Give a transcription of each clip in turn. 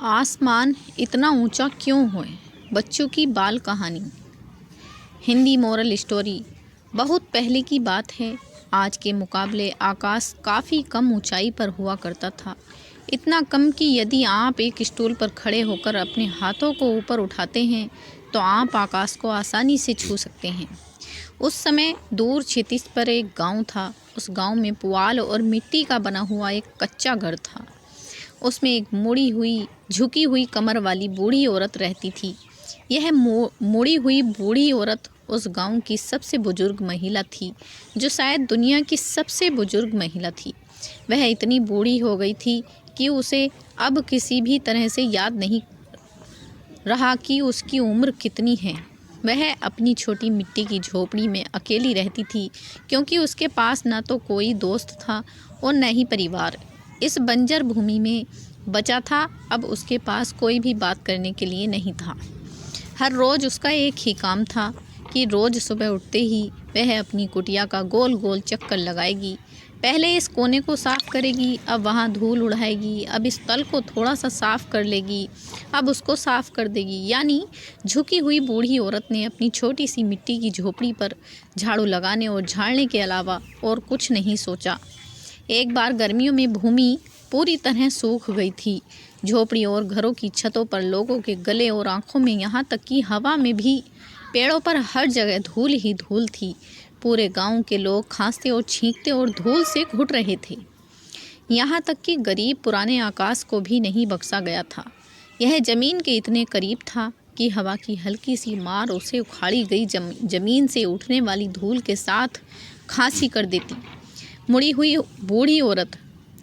आसमान इतना ऊंचा क्यों है? बच्चों की बाल कहानी। Hindi moral story. बहुत पहले की बात है। आज के मुकाबले आकाश काफ़ी कम ऊंचाई पर हुआ करता था। इतना कम कि यदि आप एक स्टूल पर खड़े होकर अपने हाथों को ऊपर उठाते हैं तो आप आकाश को आसानी से छू सकते हैं। उस समय दूर क्षितिज पर एक गांव था। उस गांव में पुआल और मिट्टी का बना हुआ एक कच्चा घर था। उसमें एक मुड़ी हुई झुकी हुई कमर वाली बूढ़ी औरत रहती थी। यह मुड़ी हुई बूढ़ी औरत उस गांव की सबसे बुजुर्ग महिला थी, जो शायद दुनिया की सबसे बुजुर्ग महिला थी। वह इतनी बूढ़ी हो गई थी कि उसे अब किसी भी तरह से याद नहीं रहा कि उसकी उम्र कितनी है। वह अपनी छोटी मिट्टी की झोपड़ी में अकेली रहती थी, क्योंकि उसके पास न तो कोई दोस्त था और न ही परिवार। इस बंजर भूमि में बचा था। अब उसके पास कोई भी बात करने के लिए नहीं था। हर रोज़ उसका एक ही काम था कि रोज़ सुबह उठते ही वह अपनी कुटिया का गोल गोल चक्कर लगाएगी। पहले इस कोने को साफ़ करेगी, अब वहाँ धूल उड़ाएगी, अब इस तल को थोड़ा सा साफ़ कर लेगी, अब उसको साफ़ कर देगी। यानी झुकी हुई बूढ़ी औरत ने अपनी छोटी सी मिट्टी की झोपड़ी पर झाड़ू लगाने और झाड़ने के अलावा और कुछ नहीं सोचा। एक बार गर्मियों में भूमि पूरी तरह सूख गई थी। झोपड़ी और घरों की छतों पर लोगों के गले और आंखों में, यहाँ तक कि हवा में भी, पेड़ों पर हर जगह धूल ही धूल थी। पूरे गांव के लोग खांसते और छींकते और धूल से घुट रहे थे। यहाँ तक कि गरीब पुराने आकाश को भी नहीं बख्शा गया था। यह जमीन के इतने करीब था कि हवा की हल्की सी मार उसे उखाड़ी गई जमीन से उठने वाली धूल के साथ खांसी कर देती। मुड़ी हुई बूढ़ी औरत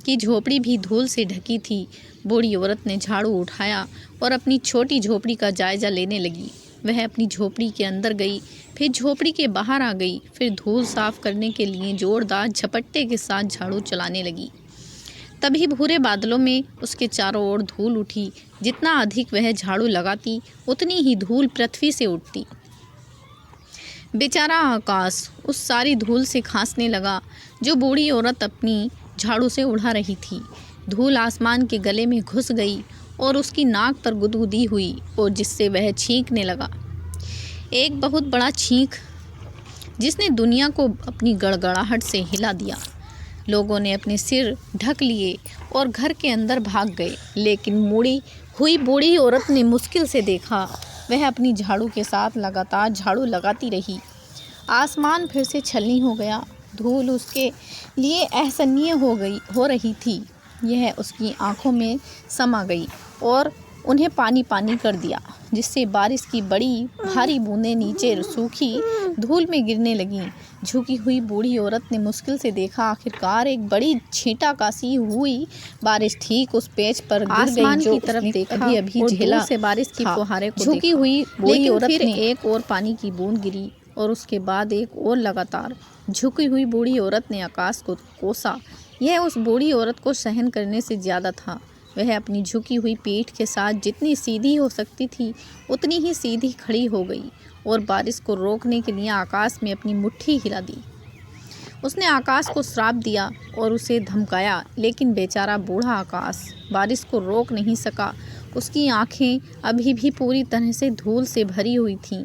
की झोपड़ी भी धूल से ढकी थी। बूढ़ी औरत ने झाड़ू उठाया और अपनी छोटी झोपड़ी का जायजा लेने लगी। वह अपनी झोपड़ी के अंदर गई, फिर झोपड़ी के बाहर आ गई, फिर धूल साफ करने के लिए जोरदार झपट्टे के साथ झाड़ू चलाने लगी। तभी भूरे बादलों में उसके चारों ओर धूल उठी। जितना अधिक वह झाड़ू लगाती, उतनी ही धूल पृथ्वी से उठती। बेचारा आकाश उस सारी धूल से खांसने लगा जो बूढ़ी औरत अपनी झाड़ू से उड़ा रही थी। धूल आसमान के गले में घुस गई और उसकी नाक पर गुदगुदी हुई, और जिससे वह छींकने लगा। एक बहुत बड़ा छींक जिसने दुनिया को अपनी गड़गड़ाहट से हिला दिया। लोगों ने अपने सिर ढक लिए और घर के अंदर भाग गए, लेकिन मुड़ी हुई बूढ़ी औरत ने मुश्किल से देखा। वह अपनी झाड़ू के साथ लगातार झाड़ू लगाती रही। आसमान फिर से छलनी हो गया। धूल उसके लिए असहनीय हो रही थी। यह उसकी आंखों में समा गई और उन्हें पानी पानी कर दिया, जिससे बारिश की बड़ी भारी बूंदें नीचे सूखी धूल में गिरने लगीं। झुकी हुई बूढ़ी औरत ने मुश्किल से देखा। आखिरकार एक बड़ी छींटाकाशी हुई बारिश ठीक उस पेच पर गिर गई जो की तरफ देखा अभी झेला से बारिश की फुहारे को झुकी हुई बूढ़ी औरत ने एक और पानी की बूंद गिरी और उसके बाद एक और लगातार। झुकी हुई बूढ़ी औरत ने आकाश को कोसा। यह उस बूढ़ी औरत को सहन करने से ज़्यादा था। वह अपनी झुकी हुई पीठ के साथ जितनी सीधी हो सकती थी उतनी ही सीधी खड़ी हो गई और बारिश को रोकने के लिए आकाश में अपनी मुट्ठी हिला दी। उसने आकाश को श्राप दिया और उसे धमकाया, लेकिन बेचारा बूढ़ा आकाश बारिश को रोक नहीं सका। उसकी आंखें अभी भी पूरी तरह से धूल से भरी हुई थीं।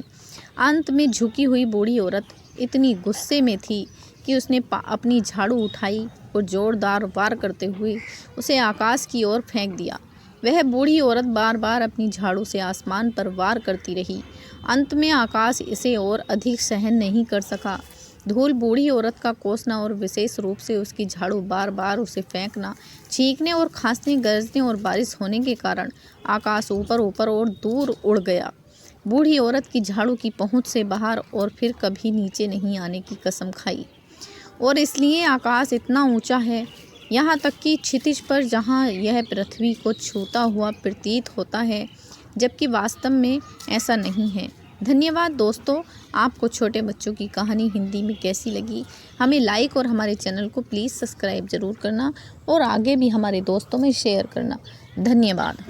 अंत में झुकी हुई बूढ़ी औरत इतनी गुस्से में थी कि उसने अपनी झाड़ू उठाई और जोरदार वार करते हुए उसे आकाश की ओर फेंक दिया। वह बूढ़ी औरत बार बार अपनी झाड़ू से आसमान पर वार करती रही। अंत में आकाश इसे और अधिक सहन नहीं कर सका। धूल, बूढ़ी औरत का कोसना और विशेष रूप से उसकी झाड़ू बार बार उसे फेंकना, छींकने और खांसने, गरजने और बारिश होने के कारण आकाश ऊपर ऊपर और दूर उड़ गया। बूढ़ी औरत की झाड़ू की पहुंच से बाहर और फिर कभी नीचे नहीं आने की कसम खाई। और इसलिए आकाश इतना ऊंचा है, यहाँ तक कि क्षितिज पर, जहाँ यह पृथ्वी को छूता हुआ प्रतीत होता है, जबकि वास्तव में ऐसा नहीं है। धन्यवाद दोस्तों। आपको छोटे बच्चों की कहानी हिंदी में कैसी लगी, हमें लाइक और हमारे चैनल को प्लीज़ सब्सक्राइब ज़रूर करना और आगे भी हमारे दोस्तों में शेयर करना। धन्यवाद।